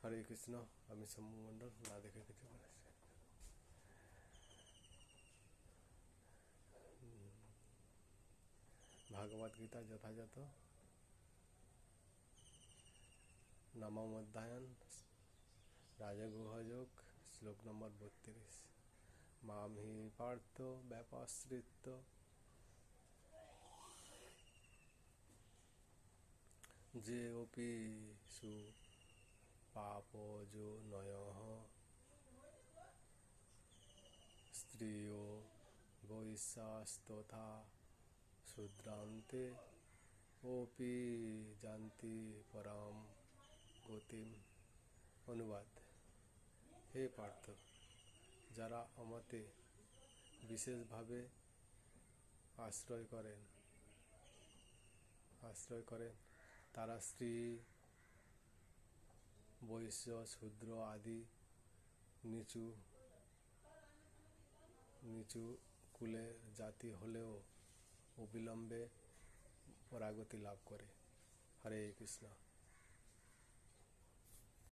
হরে কৃষ্ণ। আমি শম্ভু মণ্ডল, না দেখে কিছু করেছি। ভাগবত গীতা যথাযথ নবম অধ্যায়ন রাজগুহযোগ শ্লোক নম্বর 32। মাম হি পার্থ ব্যপাশ্রিত্য যে অপি সু পাপোজো নয়ঃ স্ত্রিয় বৈশ্যাস্তথা শূদ্রান্তে ওপি জান্তি পরম গতিম। অনুবাদ: হে পার্থ, যারা আমাতে বিশেষভাবে আশ্রয় করেন তারা স্ত্রী, বৈশ্য, শূদ্র আদি নিচু কুলের জাতি হলেও অবিলম্বে পরাগতি লাভ করে। হরে কৃষ্ণ।